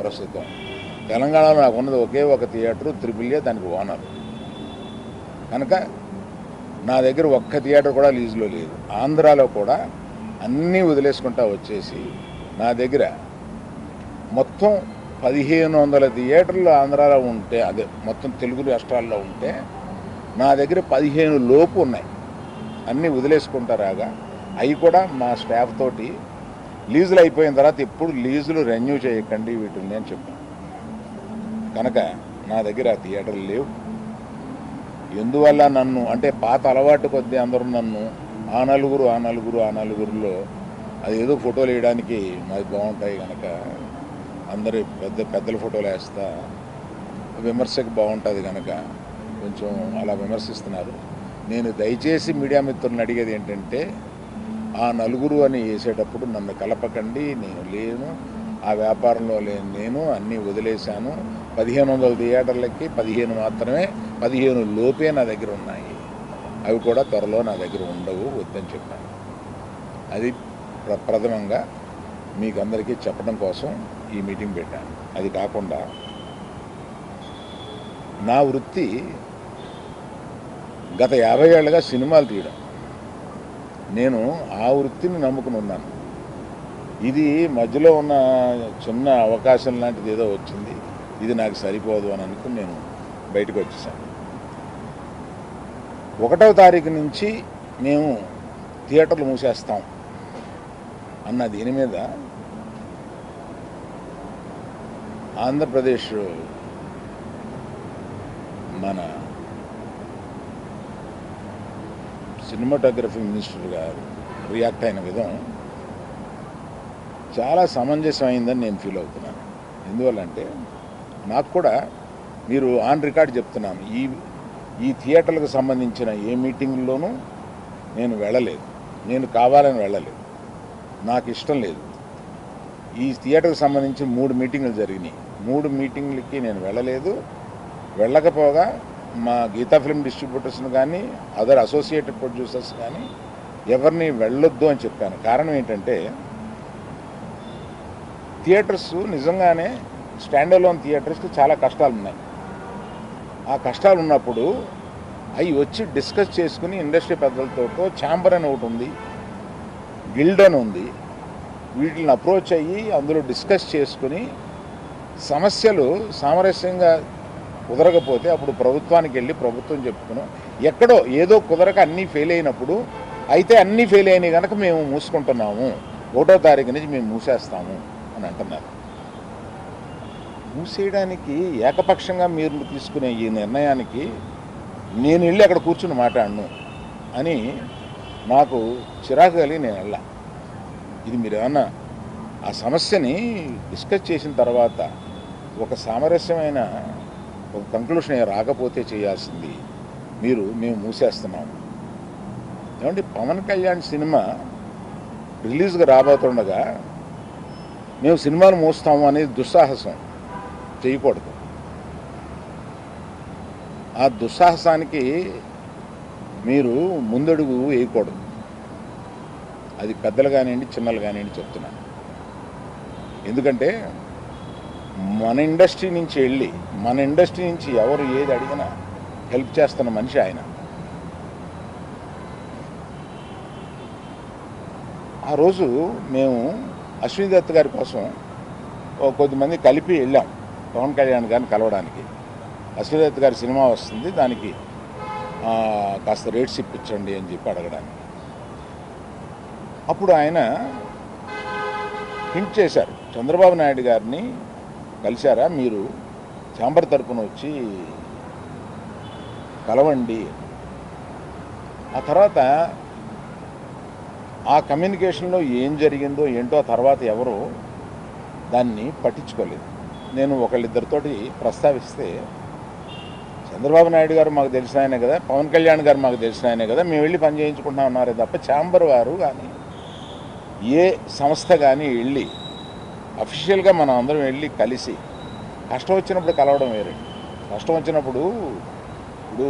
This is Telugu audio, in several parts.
ప్రస్తుతం. తెలంగాణలో నాకు ఉన్నది ఒకే ఒక థియేటరు, త్రిపుల్ఏ, దానికి ఓనర్. కనుక నా దగ్గర ఒక్క థియేటర్ కూడా లీజులో లేదు. ఆంధ్రాలో కూడా అన్నీ వదిలేసుకుంటా వచ్చేసి నా దగ్గర మొత్తం 1500 థియేటర్లు ఆంధ్రాలో ఉంటే, అదే మొత్తం తెలుగు రాష్ట్రాల్లో ఉంటే నా దగ్గర 15 లోపు ఉన్నాయి. అన్నీ వదిలేసుకుంటారాగా అవి కూడా మా స్టాఫ్ తోటి లీజులు అయిపోయిన తర్వాత ఎప్పుడు లీజులు రెన్యూ చేయకండి వీటిని అని చెప్పాను. కనుక నా దగ్గర ఆ థియేటర్లు లేవు. ఎందువల్ల నన్ను అంటే పాత అలవాటు కొద్దీ అందరూ నన్ను ఆ నలుగురులో అది ఏదో ఫోటోలు వేయడానికి మాది బాగుంటాయి కనుక అందరు పెద్దల ఫోటోలు వేస్తా విమర్శకు బాగుంటుంది కనుక కొంచెం అలా విమర్శిస్తున్నారు. నేను దయచేసి మీడియా మిత్రులను అడిగేది ఏంటంటే, ఆ నలుగురు అని వేసేటప్పుడు నన్ను కలపకండి. నేను లేను, ఆ వ్యాపారంలో లేను. నేను అన్నీ వదిలేశాను. 1500 థియేటర్లకి 15 మాత్రమే, 15 లోపే నా దగ్గర ఉన్నాయి. అవి కూడా త్వరలో నా దగ్గర ఉండవు, వద్దని చెప్పాను. అది ప్రథమంగా మీకు అందరికీ చెప్పడం కోసం ఈ మీటింగ్ పెట్టాను. అది కాకుండా నా వృత్తి గత 50 ఏళ్ళుగా సినిమాలు తీయడం. నేను ఆ వృత్తిని నమ్ముకుని ఉన్నాను. ఇది మధ్యలో ఉన్న చిన్న అవకాశం లాంటిది ఏదో వచ్చింది, ఇది నాకు సరిపోదు అని అనుకుని నేను బయటకు వచ్చేసాను. 1వ తారీఖు నుంచి మేము థియేటర్లు మూసేస్తాం అన్న దీని మీద ఆంధ్రప్రదేశ్ మన సినిమాటోగ్రఫీ మినిస్టర్ గారు రియాక్ట్ అయిన విధం చాలా సమంజసమైందని నేను ఫీల్ అవుతున్నాను. ఎందువల్లంటే నాకు కూడా మీరు ఆన్ రికార్డ్ చెప్తున్నాను, ఈ థియేటర్లకు సంబంధించిన ఏ మీటింగ్లోనూ నేను వెళ్ళలేదు. నేను కావాలని వెళ్ళలేదు, నాకు ఇష్టం లేదు. ఈ థియేటర్కి సంబంధించి 3 మీటింగులు జరిగినాయి. 3 మీటింగ్లకి నేను వెళ్ళలేదు. వెళ్ళకపోగా మా గీతా ఫిల్మ్ డిస్ట్రిబ్యూటర్స్ని కానీ అదర్ అసోసియేటెడ్ ప్రొడ్యూసర్స్ కానీ ఎవరిని వెళ్ళొద్దు అని చెప్పాను. కారణం ఏంటంటే, థియేటర్స్ నిజంగానే స్టాండ్ అలోన్ థియేటర్స్కి చాలా కష్టాలు ఉన్నాయి. ఆ కష్టాలు ఉన్నప్పుడు అవి వచ్చి డిస్కస్ చేసుకుని ఇండస్ట్రీ పెద్దలతో ఛాంబర్ అని ఒకటి ఉంది, గిల్డ్ అని ఉంది, వీటిని అప్రోచ్ అయ్యి అందులో డిస్కస్ చేసుకుని సమస్యలు సామరస్యంగా కుదరకపోతే అప్పుడు ప్రభుత్వానికి వెళ్ళి ప్రభుత్వం చెప్పుకున్నాం. ఎక్కడో ఏదో కుదరక అన్నీ ఫెయిల్ అయినప్పుడు, అయితే అన్నీ ఫెయిల్ అయినాయి కనుక మేము మూసుకుంటున్నాము, 1వ తారీఖు నుంచి మేము మూసేస్తాము అని అంటున్నారు. మూసేయడానికి ఏకపక్షంగా మీరు తీసుకునే ఈ నిర్ణయానికి నేను వెళ్ళి అక్కడ కూర్చుని మాట్లాడను అని నాకు చిరాకు కలిగి నేను వెళ్ళా. ఇది మీరు ఏమన్నా ఆ సమస్యని డిస్కస్ చేసిన తర్వాత ఒక సామరస్యమైన ఒక కంక్లూషన్ రాకపోతే చేయాల్సింది మేము మూసేస్తున్నాము. ఏమంటే పవన్ కళ్యాణ్ సినిమా రిలీజ్గా రాబోతుండగా మేము సినిమాలు మూస్తాము అనేది దుస్సాహసం చేయకూడదు. ఆ దుస్సాహసానికి మీరు ముందడుగు వేయకూడదు. అది పెద్దలు కానివ్వండి, చిన్నలు కానివ్వండి చెప్తున్నాను. ఎందుకంటే మన ఇండస్ట్రీ నుంచి వెళ్ళి మన ఇండస్ట్రీ నుంచి ఎవరు ఏది అడిగినా హెల్ప్ చేస్తున్న మనిషి ఆయన. ఆ రోజు మేము అశ్విని దత్ గారి కోసం కొద్దిమంది కలిపి వెళ్ళాం పవన్ కళ్యాణ్ గారిని కలవడానికి. అశ్విని దత్ గారి సినిమా వస్తుంది, దానికి కాస్త రేట్స్ ఇప్పించండి అని చెప్పి అడగడానికి. అప్పుడు ఆయన హింట్ చేశారు, చంద్రబాబు నాయుడు గారిని కలిశారా, మీరు ఛాంబర్ తరపున వచ్చి కలవండి. ఆ తర్వాత ఆ కమ్యూనికేషన్లో ఏం జరిగిందో ఏంటో ఆ తర్వాత ఎవరు దాన్ని పట్టించుకోలేదు. నేను ఒకళ్ళిద్దరితోటి ప్రస్తావిస్తే, చంద్రబాబు నాయుడు గారు మాకు తెలిసిన ఆయనే కదా, పవన్ కళ్యాణ్ గారు మాకు తెలిసిన ఆయనే కదా, మేము వెళ్ళి పని చేయించుకుంటున్నాం అన్నారే తప్ప ఛాంబర్ వారు కానీ ఏ సంస్థ కానీ వెళ్ళి అఫీషియల్గా మనం అందరం వెళ్ళి కలిసి కష్టం వచ్చినప్పుడు కలవడం వేరే. కష్టం వచ్చినప్పుడు ఇప్పుడు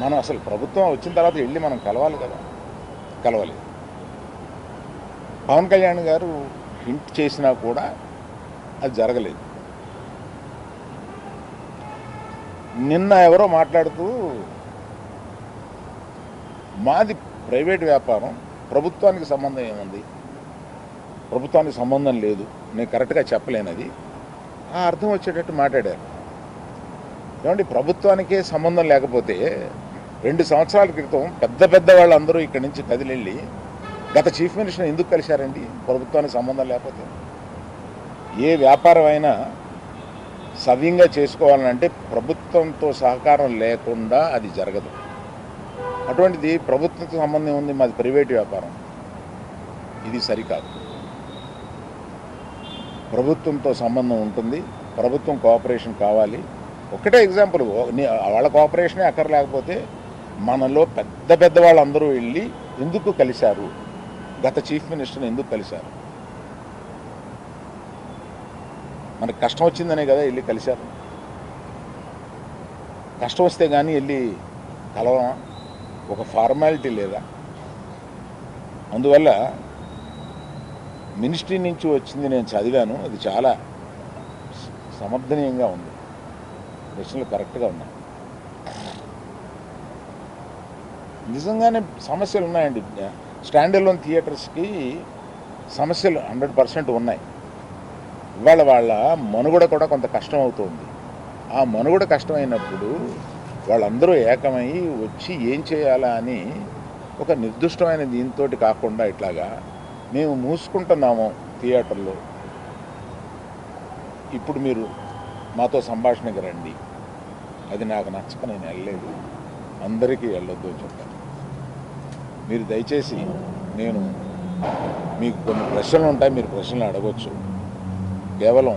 మనం అసలు ప్రభుత్వం వచ్చిన తర్వాత వెళ్ళి మనం కలవాలి కదా, కలవలేదు. పవన్ కళ్యాణ్ గారు హింట్ చేసినా కూడా అది జరగలేదు. నిన్న ఎవరో మాట్లాడుతూ మాది ప్రైవేట్ వ్యాపారం, ప్రభుత్వానికి సంబంధం ఏముంది, ప్రభుత్వానికి సంబంధం లేదు, నేను కరెక్ట్గా చెప్పలేనది, ఆ అర్థం వచ్చేటట్టు మాట్లాడారు. ఏమండి, ప్రభుత్వానికే సంబంధం లేకపోతే 2 సంవత్సరాల క్రితం పెద్ద వాళ్ళందరూ ఇక్కడి నుంచి కదిలెళ్ళి గత చీఫ్ మినిస్టర్ ఎందుకు కలిశారండి? ప్రభుత్వానికి సంబంధం లేకపోతే. ఏ వ్యాపారం అయినా సవ్యంగా చేసుకోవాలంటే ప్రభుత్వంతో సహకారం లేకుండా అది జరగదు. అటువంటిది ప్రభుత్వంతో సంబంధం ఉంది, మాది ప్రైవేట్ వ్యాపారం, ఇది సరికాదు. ప్రభుత్వంతో సంబంధం ఉంటుంది, ప్రభుత్వం కోఆపరేషన్ కావాలి. ఒకటే ఎగ్జాంపుల్, వాళ్ళ కోఆపరేషనే అక్కర్లేకపోతే మనలో పెద్ద వాళ్ళందరూ వెళ్ళి ఎందుకు కలిశారు, గత చీఫ్ మినిస్టర్ని ఎందుకు కలిశారు? మనకు కష్టం వచ్చిందనే కదా వెళ్ళి కలిశారు. కష్టం వస్తే కానీ వెళ్ళి కలవమా? ఒక ఫార్మాలిటీ లేదా? అందువల్ల మినిస్ట్రీ నుంచి వచ్చింది నేను చదివాను, అది చాలా సమర్థనీయంగా ఉంది, ప్రశ్నలు కరెక్ట్గా ఉన్నాయి. నిజంగానే సమస్యలు ఉన్నాయండి. స్టాండ్ అలోన్ థియేటర్స్కి సమస్యలు 100% ఉన్నాయి. ఇవాళ వాళ్ళ మనుగడ కూడా కొంత కష్టం అవుతుంది. ఆ మనుగడ కష్టమైనప్పుడు వాళ్ళందరూ ఏకమై వచ్చి ఏం చేయాలా అని ఒక నిర్దిష్టమైన దీంతో కాకుండా ఇట్లాగా మేము మూసుకుంటున్నాము థియేటర్లో, ఇప్పుడు మీరు మాతో సంభాషణకి రండి, అది నాకు నచ్చక నేను వెళ్ళలేదు, అందరికీ వెళ్ళొద్దు అని చెప్పాను. మీరు దయచేసి, నేను మీకు కొన్ని ప్రశ్నలు ఉంటాయి, మీరు ప్రశ్నలు అడగవచ్చు. కేవలం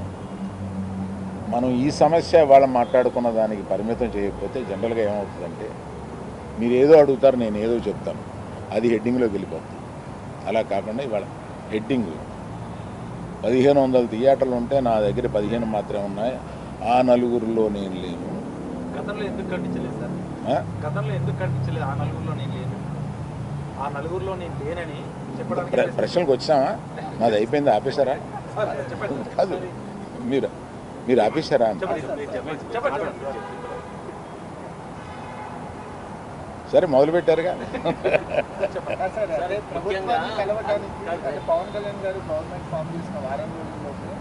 మనం ఈ సమస్య వాళ్ళ మాట్లాడుకున్న దానికి పరిమితం చేయకపోతే జనరల్గా ఏమవుతుందంటే మీరు ఏదో అడుగుతారు, నేను ఏదో చెప్తాను, అది హెడ్డింగ్లోకి వెళ్ళిపోతుంది. అలా కాకుండా ఇవాళ హెడ్డింగ్ 1500 థియేటర్లు ఉంటే నా దగ్గర 15 మాత్రమే ఉన్నాయి, ఆ నలుగురిలో నేను లేను. గతంలో ఎందుకు కట్టించలేదు సార్? గతంలో ఎందుకు కట్టించలేదు? ఆ నలుగురిలో నేను లేనని చెప్పడానికి ప్రశ్నలకు వచ్చామా? నాది అయిపోయింది, ఆపేశారా? కాదు, మీరు ఆపేశారా? సరే, మొదలు పెట్టారుగా. పవన్ కళ్యాణ్ గారు గవర్నమెంట్ ఫామ్ చేసిన వారం రోజుల్లోనే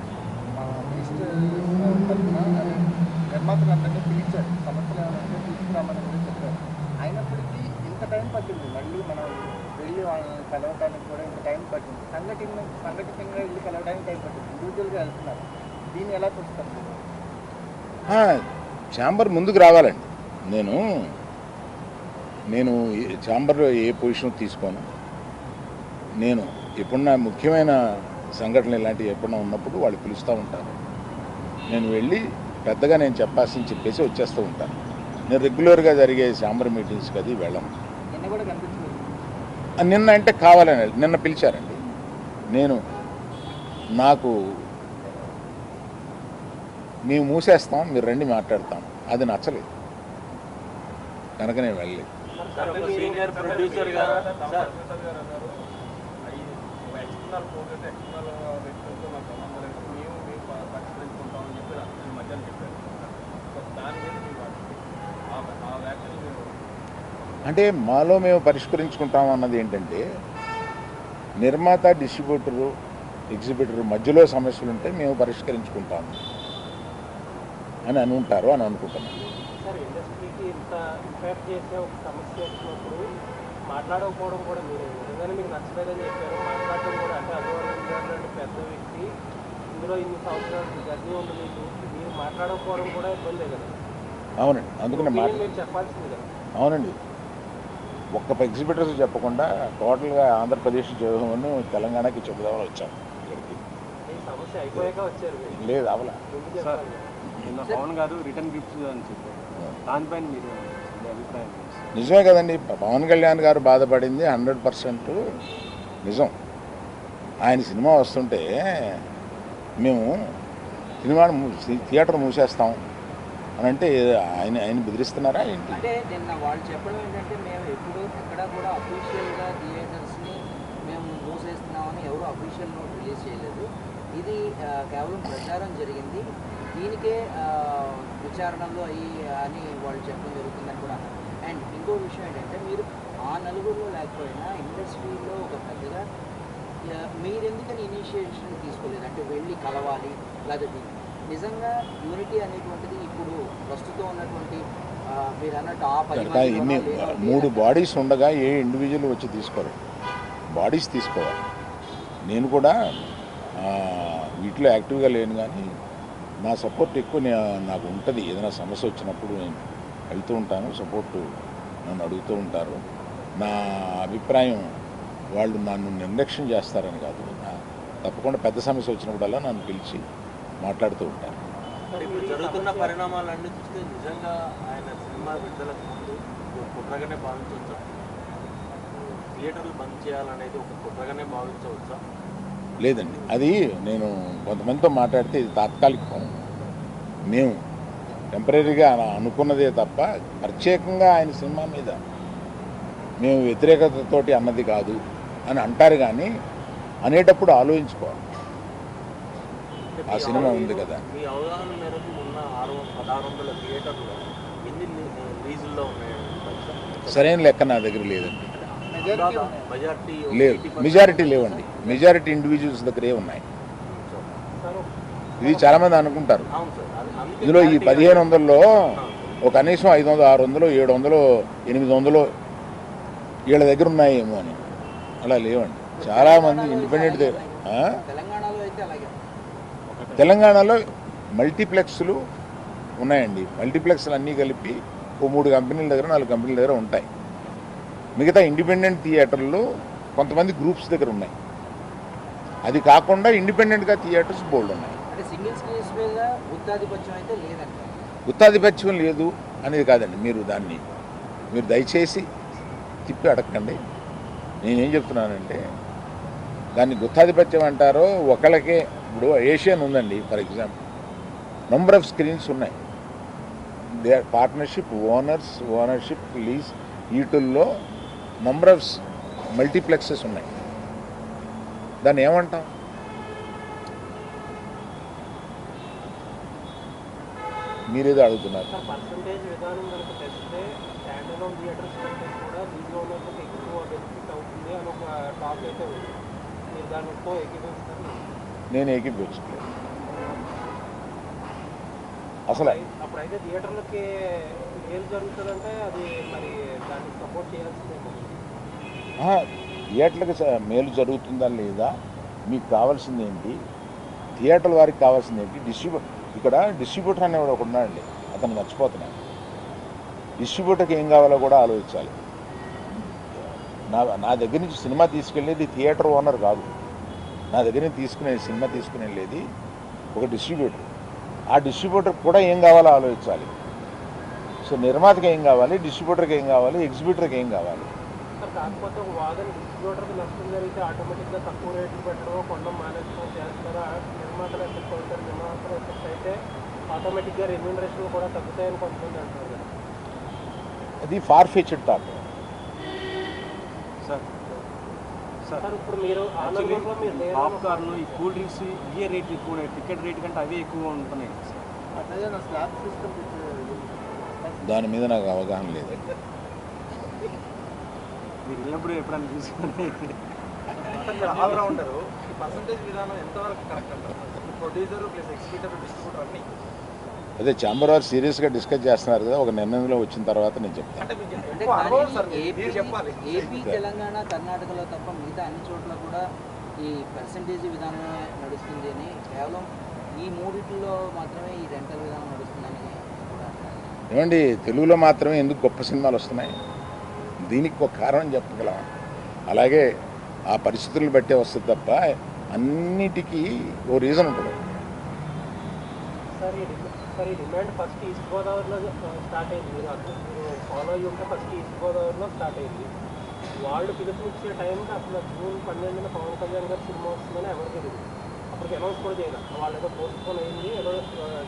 నిర్మాతలందరినీ పిలిచారు, సమస్యలు ఏమైనా తీసుకురామని కూడా చెప్పారు. అయినప్పటికీ ఇంత టైం పట్టింది, మళ్ళీ మనం వెళ్ళి వాళ్ళని కలవడానికి కూడా ఇంత టైం పట్టింది. సంఘటితంగా వెళ్ళి కలవడానికి టైం పట్టింది, ఇండివిజువల్గా వెళ్తున్నారు. దీన్ని ఎలా చూస్తారు? ఛాంబర్ ముందుకు రావాలండి. నేను ఛాంబర్లో ఏ పొజిషన్ తీసుకోను. నేను ఎప్పుడన్నా ముఖ్యమైన సంఘటనలు ఇలాంటివి ఎప్పుడన్నా ఉన్నప్పుడు వాళ్ళు పిలుస్తూ ఉంటారు, నేను వెళ్ళి పెద్దగా నేను చెప్పాల్సింది చెప్పేసి వచ్చేస్తూ ఉంటాను. నేను రెగ్యులర్గా జరిగే ఛాంబర్ మీటింగ్స్కి అది వెళ్ళను. నిన్న అంటే కావాలని నిన్న పిలిచారండి. మేము మూసేస్తాం, మీరు రండి మాట్లాడతాం, అది నచ్చలేదు కనుక నేను వెళ్ళలేదు. సీనియర్ ప్రొడ్యూసర్ గారు అంటే మాలో మేము పరిష్కరించుకుంటాం అన్నది ఏంటంటే, నిర్మాత, డిస్ట్రిబ్యూటరు, ఎగ్జిబిటరు మధ్యలో సమస్యలు ఉంటే మేము పరిష్కరించుకుంటాము అని అనుకుంటారు అని అనుకుంటున్నాను. సార్, ఇండస్ట్రీకి ఇంత ఇంపాక్ట్ చేసే ఒక సమస్య వచ్చినప్పుడు మాట్లాడకపోవడం కూడా మీరు నిజంగానే మీకు నచ్చలేదని చెప్పారు. మాట్లాడటం కూడా అంటే అటువంటి పెద్ద వ్యక్తి, ఇందులో ఇన్ని సంవత్సరాలు జర్నీ ఉంది మీకు, మీరు మాట్లాడకపోవడం కూడా ఇబ్బందే కదా? అవునండి, అందుకనే మీరు చెప్పాల్సింది కదా. అవునండి, ఒక్క ఎగ్జిబిటర్స్ చెప్పకుండా టోటల్గా ఆంధ్రప్రదేశ్ చేయమని తెలంగాణకి చెబుదామని వచ్చాము ఇక్కడికి. ఈ సమస్య అయిపోయాక వచ్చారు? లేదు, అవలా. నిన్న పవన్ గారు రిటర్న్ గిఫ్ట్స్ అని చెప్పారు, దానిపైన మీరు అభిప్రాయం? నిజమే కదండి, పవన్ కళ్యాణ్ గారు బాధపడింది 100% నిజం. ఆయన సినిమా వస్తుంటే మేము థియేటర్ మూసేస్తాం అని అంటే ఆయన బెదిరిస్తున్నారా ఏంటి? అంటే నిన్న వాళ్ళు చెప్పడం ఏంటంటే, మేము ఎప్పుడు ఎక్కడ కూడా అఫీషియల్గా థియేటర్స్ని మేము మూసేస్తున్నామని ఎవరు అఫీషియల్ నోట్ రిలీజ్ చేయలేదు. ఇది కేవలం ప్రచారం జరిగింది, దీనికే విచారణలో అయ్యి అని వాళ్ళు చెప్పడం జరుగుతుందని కూడా అన్నారు. అండ్ ఇంకో విషయం ఏంటంటే మీరు ఆ నలుగురిలో లేకపోయినా ఇండస్ట్రీలో ఒక పెద్దగా మీరు ఎందుకని ఇనిషియేషన్ తీసుకోలేదు, అంటే వెళ్ళి కలవాలి లేకపోతే నిజంగా యూనిటీ అనేటువంటిది ఇప్పుడు ప్రస్తుతం ఉన్నటువంటి మీరు అన్నట్టు ఆ 10 కనుక ఇన్ని 3 బాడీస్ ఉండగా ఏ ఇండివిజువల్ వచ్చి తీసుకోరు, బాడీస్ తీసుకోవాలి. నేను కూడా వీటిలో యాక్టివ్గా లేను, కానీ నా సపోర్ట్ ఎక్కువ నాకు ఉంటుంది. ఏదైనా సమస్య వచ్చినప్పుడు నేను వెళ్తూ ఉంటాను, సపోర్టు నన్ను అడుగుతూ ఉంటారు. నా అభిప్రాయం వాళ్ళు నన్ను నిర్లక్ష్యం చేస్తారని కాదు, తప్పకుండా పెద్ద సమస్య వచ్చినప్పుడల్లా నన్ను పిలిచి మాట్లాడుతూ ఉంటారు. ఇప్పుడు జరుగుతున్న పరిణామాలన్నీ చూస్తే నిజంగా ఆయన సినిమా విడుదలకు ముందు కుట్రగానే భావించవచ్చా? థియేటర్లు బంద్ చేయాలనేది ఒక కుట్రగానే భావించవచ్చా? లేదండి, అది నేను కొంతమందితో మాట్లాడితే ఇది తాత్కాలికం. మేము టెంపరీగా అనుకున్నదే తప్ప ప్రత్యేకంగా ఆయన సినిమా మీద మేము వ్యతిరేకతతోటి అన్నది కాదు అని అంటారు, కానీ అనేటప్పుడు ఆలోచించుకోవాలి. ఆ సినిమా ఉంది కదా. మీ అవగాహన మేరకు ఉన్న 1600 థియేటర్లు ఎన్ని లీజుల్లో ఉన్నాయండి? సరైన లెక్క నా దగ్గర లేదండి. మెజారిటీ లేదు, మెజారిటీ లేవండి. మెజారిటీ ఇండివిజువల్స్ దగ్గరే ఉన్నాయి. ఇది చాలామంది అనుకుంటారు అవును సార్, ఇందులో ఈ 1500లో ఒక కనీసం 500, 600, 700, 800 వీళ్ళ దగ్గర ఉన్నాయేమో అని. అలా లేవండి. చాలామంది ఇండిపెండెంట్ దగ్గర. తెలంగాణలో అయితే అలాగే తెలంగాణలో మల్టీప్లెక్స్లు ఉన్నాయండి. మల్టీప్లెక్స్లు అన్నీ కలిపి ఓ 3 కంపెనీల దగ్గర 4 కంపెనీల దగ్గర ఉంటాయి. మిగతా ఇండిపెండెంట్ థియేటర్లు కొంతమంది గ్రూప్స్ దగ్గర ఉన్నాయి. అది కాకుండా ఇండిపెండెంట్గా థియేటర్స్ బోల్డ్ ఉన్నాయి. అంటే సింగిల్ స్క్రీన్స్ మీద గుత్తాధిపత్యం అయితే లేదంట. గుత్తాధిపత్యం లేదు అనేది కాదండి. మీరు దయచేసి తిప్పి అడగండి. నేనేం చెప్తున్నానంటే దాన్ని గుత్తాధిపత్యం అంటారో ఒకళ్ళకే. ఇప్పుడు ఏషియన్ ఉందండి for example, number of screens ఉన్నాయి. దే పార్ట్నర్షిప్, ఓనర్షిప్, లీజ్, వీటిల్లో నంబర్ ఆఫ్ మల్టీప్లెక్సెస్ ఉన్నాయి. దాన్ని ఏమంటాం? మీరేదో అడుగుతున్నారు. పర్సంటేజ్ విధానం కనుక తెస్తే స్టాండ్ అలోన్ థియేటర్స్ కంటే కూడా లీజ్ ఓనర్లకు ఎక్కువ బెనిఫిట్ అవుతుంది అని ఒక టాక్ అయితే ఉంది. మీరు దానితో ఏకీభవిస్తారు? నేను ఏకీభవించట్లేదు అసలు. అప్పుడైతే థియేటర్లకి ఏం జరుగుతుందంటే అది మరి దాన్ని సపోర్ట్ చేయాల్సిందే. థియేటర్లకు మేలు జరుగుతుందా లేదా, మీకు కావాల్సింది ఏంటి, థియేటర్ల వారికి కావాల్సింది ఏంటి? ఇక్కడ డిస్ట్రిబ్యూటర్ అనేవాడు ఒకడు ఉన్నాడండి, అతను మర్చిపోతున్నాను. డిస్ట్రిబ్యూటర్కి ఏం కావాలో కూడా ఆలోచించాలి. నా దగ్గర నుంచి సినిమా తీసుకెళ్ళేది థియేటర్ ఓనర్ కాదు. నా దగ్గర నుంచి సినిమా తీసుకుని వెళ్ళేది ఒక డిస్ట్రిబ్యూటర్. ఆ డిస్ట్రిబ్యూటర్కి కూడా ఏం కావాలో ఆలోచించాలి. సో నిర్మాతకి ఏం కావాలి, డిస్ట్రిబ్యూటర్కి ఏం కావాలి, ఎగ్జిబ్యూటర్కి ఏం కావాలి. కాకపోతే ఒక వాదన డిస్ట్రిబ్యూటర్కి నష్టం జరిగితే ఆటోమేటిక్గా తక్కువ రేట్లు పెట్టడం, కొనడం మానేసుకోవడం చేస్తారా? నిర్మాతలు ఎఫెక్ట్ అవుతారు. నిర్మాతలు ఎఫెక్ట్ అయితే ఆటోమేటిక్గా రెమ్యూనరేషన్ కూడా తగ్గుతాయని కొంతమంది అంటారు కదా. అది ఫార్ ఫెచ్డ్ థాట్. సార్ ఇప్పుడు మీరు పాప్కార్న్, ఈ కూల్ డ్రింక్స్ ఇవే రేట్ ఎక్కువ ఉన్నాయి, టికెట్ రేట్ కంటే అవే ఎక్కువ ఉంటున్నాయి. దాని మీద నాకు అవగాహన లేదు. మీరు వెళ్ళినప్పుడు ఎప్పుడైనా తీసుకుని ఆల్రౌండరు ఈ పర్సంటేజ్ విధానం ఎంతవరకు కరెక్ట్ అంటారు? ప్రొడ్యూసర్ ప్లస్ ఎగ్జిక్యూటివ్, డిస్ట్రిబ్యూటర్ అన్నీ అదే ఛాంబర్ వారు సీరియస్గా డిస్కస్ చేస్తున్నారు కదా, ఒక నిర్ణయంలో వచ్చిన తర్వాత నేను చెప్తాను. అంటే మీకు అంటే ఎక్కువ అనుభవం సార్, మీరు చెప్పాలి. ఏపీ, తెలంగాణ, కర్ణాటకలో తప్ప మిగతా అన్ని చోట్ల కూడా ఈ పర్సంటేజ్ విధానమే నడుస్తుంది అని, కేవలం ఈ మూడిట్లో మాత్రమే ఈ రెంటల్ విధానం నడుస్తుందని కూడా అంటారు. ఏమండి, తెలుగులో మాత్రమే ఎందుకు గొప్ప సినిమాలు వస్తున్నాయి? దీనికి ఒక కారణం చెప్పగలం. అలాగే ఆ పరిస్థితులను బట్టే వస్తుంది తప్ప అన్నిటికీ ఓ రీజన్ ఉంటుంది. సార్ ఈ డిమాండ్ ఫస్ట్ ఈస్ట్ గోదావరిలో స్టార్ట్ అయింది. మీరు ఫాలో అయ్యి ఉంటే ఫస్ట్ ఈస్ట్ గోదావరిలో స్టార్ట్ అయింది. వాళ్ళు పిలుపునిచ్చే టైంకి అసలు జూన్ 12న పవన్ కళ్యాణ్ గారు సినిమా వస్తుందని ఎవరికి తెలియదు. అప్పటికి అనౌన్స్ కూడా చేయలేదు. వాళ్ళు ఏదో పోస్ట్పోన్ అయింది, ఏదో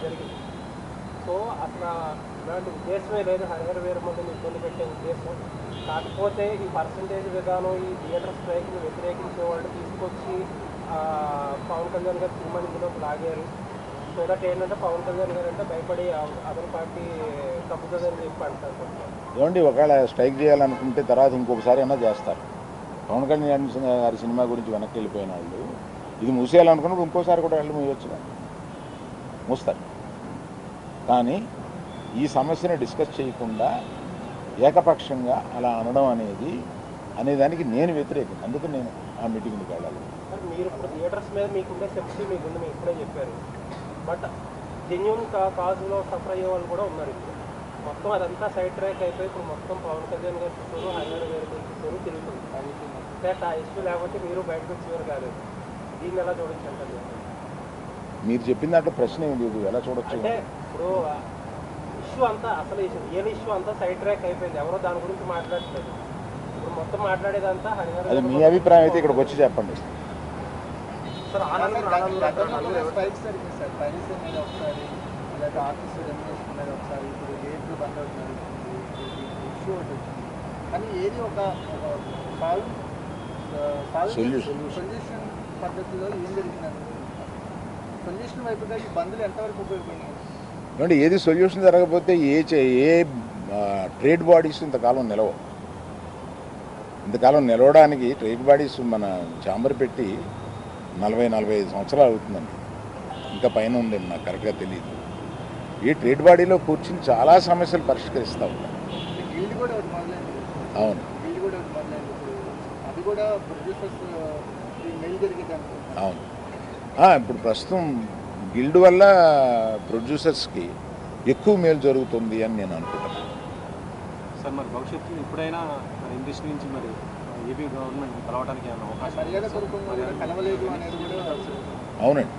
జరిగింది. సో అసలు ఇలాంటి ఉద్దేశమే లేదు హరిహర వీరమల్లిని ఇబ్బంది పెట్టే ఉద్దేశం. కాకపోతే ఈ పర్సంటేజ్ విధానం, ఈ థియేటర్ స్ట్రైక్ని వ్యతిరేకించే వాళ్ళు తీసుకొచ్చి పవన్ కళ్యాణ్ గారు సినిమాని ఇందులోకి లాగారు. సో దట్ ఏంటంటే పవన్ కళ్యాణ్ గారు అంటే భయపడి అదర్ పార్టీ తప్పుతుందని చెప్పి అంటారు. ఏమండి, ఒకవేళ స్ట్రైక్ చేయాలనుకుంటే తర్వాత ఇంకొకసారి అయినా చేస్తారు. పవన్ కళ్యాణ్ గారి సినిమా గురించి వెనక్కి వెళ్ళిపోయిన వాళ్ళు ఇది మూసేయాలనుకున్నప్పుడు ఇంకోసారి కూడా వెళ్ళి మూయొచ్చుగా, మూస్తారు. కానీ ఈ సమస్యను డిస్కస్ చేయకుండా ఏకపక్షంగా అలా అనడం అనేదానికి నేను వ్యతిరేకం. అందుకని నేను ఆ మీటింగ్కి వెళ్ళాలి. సార్, మీరు ఇప్పుడు థియేటర్స్ మీద మీకుండే సింపతి మీకుంది, మీరు ఇప్పుడే చెప్పారు. బట్ జెన్యున్ కాజులో సఫర్ అయ్యే వాళ్ళు కూడా ఉన్నారు. ఇప్పుడు మొత్తం అదంతా సైడ్ ట్రాక్ అయిపోయి ఇప్పుడు మొత్తం పవన్ కళ్యాణ్ గారు చుట్టూరు, హరిహర గారి చుట్టూరు తిరుగుతుంది. ఆ ఇష్యూ లేకపోతే మీరు బయటకు వచ్చేవారు కాదు. దీన్ని ఎలా చూడొచ్చు అంటారు? మీరు చెప్పిన దాంట్లో ప్రశ్న ఏం లేదు, ఎలా చూడొచ్చు అంటే ఇప్పుడు ఇష్యూ అంతా అసలు రియల్ ఇష్యూ అంతా సైడ్ ట్రాక్ అయిపోయింది. ఎవరో దాని గురించి మాట్లాడట్లేదు. ఇప్పుడు మొత్తం మాట్లాడేదంతా హరిహర. అది మీ అభిప్రాయం అయితే ఇక్కడికి వచ్చి చెప్పండి. స్ట్రైక్స్ జరిగింది సార్, ప్రైస్ మీద ఒకసారి, లేదా ఆర్టిస్ట్ రెమ్యునరేషన్ మీద ఒకసారి, ఇప్పుడు రేట్లు బంద్ అవుతున్నారు, ఇష్యూ ఒకటి వచ్చింది. కానీ ఏది ఒక సొల్యూషన్ పద్ధతిలో ఏం జరిగిందని, సొల్యూషన్ వైపుగా ఈ బంధులు ఎంతవరకు ఉపయోగపడినాయి? ఏమంటే ఏది సొల్యూషన్ జరగకపోతే ఏ ట్రేడ్ బాడీస్ ఇంతకాలం నిలవు. ఇంతకాలం నిలవడానికి ట్రేడ్ బాడీస్ మన ఛాంబర్ పెట్టి 40-45 సంవత్సరాలు అవుతుందండి. ఇంకా పైన ఉందండి, నాకు కరెక్ట్గా తెలియదు. ఈ ట్రేడ్ బాడీలో కూర్చుని చాలా సమస్యలు పరిష్కరిస్తూ ఉంటాం. గిల్డ్ కూడా ఒకటి మొదలైంది. అవును, గిల్డ్ కూడా ఒకటి మొదలైంది. ఇప్పుడు అది కూడా ప్రొడ్యూసర్స్ మెయిల్ జరిగేది అనుకుంటున్నాను. అవును. ఇప్పుడు ప్రస్తుతం గిల్డ్ వల్ల ప్రొడ్యూసర్స్కి ఎక్కువ మేలు జరుగుతుంది అని నేను అనుకుంటున్నాను. సార్, మరి భవిష్యత్తులో ఎప్పుడైనా ఇండస్ట్రీ నుంచి మరి ఏపీ గవర్నమెంట్ కలవడానికి అవకాశం? మర్యాద పూర్వకంగా కూడా కలవలేదు అనేది కూడా అవునండి,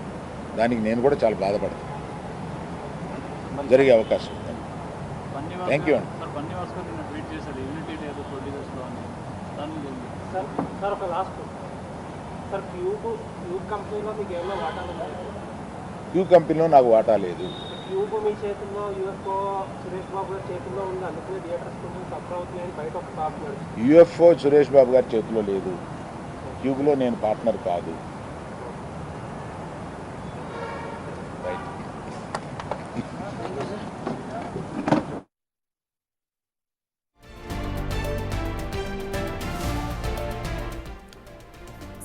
దానికి నేను కూడా చాలా బాధపడతాను. జరిగే అవకాశం. థ్యాంక్ యూ అండి. సార్ ఒక లాస్ట్ సార్, క్యూబ్ కంపెనీలో మీకు ఏమైనా వాటాలు ఉన్నాయి? క్యూ కంపెనీలో నాకు వాటా లేదు. క్యూబ్ మీ చేతుల్లో, యూఎఫ్ఓ సురేష్ బాబు గారి చేతుల్లో ఉంది, అందుకనే థియేటర్స్ కొంచెం సఫర్ అవుతున్నాయని బయట ఒక టాక్ నడుస్తుంది. యూఎఫ్ఓ సురేష్ బాబు గారి చేతిలో లేదు. క్యూబ్లో నేను పార్ట్నర్ కాదు. రైట్.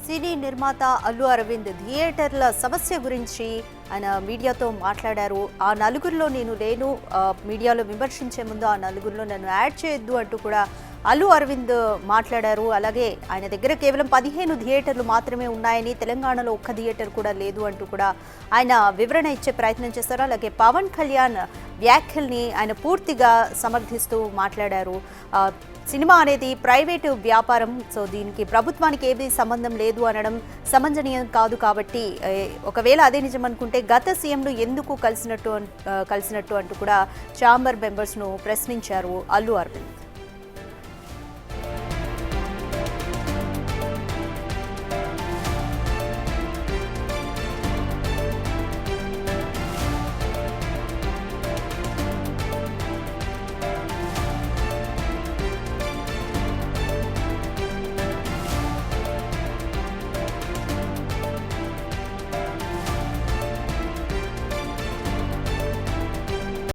సినీ నిర్మాత అల్లు అరవింద్ థియేటర్ల సమస్య గురించి ఆయన మీడియాతో మాట్లాడారు. ఆ నలుగురిలో నేను లేను, మీడియాలో విమర్శించే ముందు ఆ నలుగురిలో నన్ను యాడ్ చేయొద్దు అంటూ కూడా అల్లు అరవింద్ మాట్లాడారు. అలాగే ఆయన దగ్గర కేవలం 15 థియేటర్లు మాత్రమే ఉన్నాయని, తెలంగాణలో ఒక్క థియేటర్ కూడా లేదు అంటూ కూడా ఆయన వివరణ ఇచ్చే ప్రయత్నం చేశారు. అలాగే పవన్ కళ్యాణ్ వ్యాఖ్యల్ని ఆయన పూర్తిగా సమర్థిస్తూ మాట్లాడారు. సినిమా అనేది ప్రైవేటు వ్యాపారం, సో దీనికి ప్రభుత్వానికి ఏది సంబంధం లేదు అనడం సమంజనీయం కాదు. కాబట్టి ఒకవేళ అదే నిజం అనుకుంటే గత సీఎంలు ఎందుకు కలిసినట్టు అంటూ కూడా ఛాంబర్ మెంబర్స్ను ప్రశ్నించారు అల్లు అరవింద్.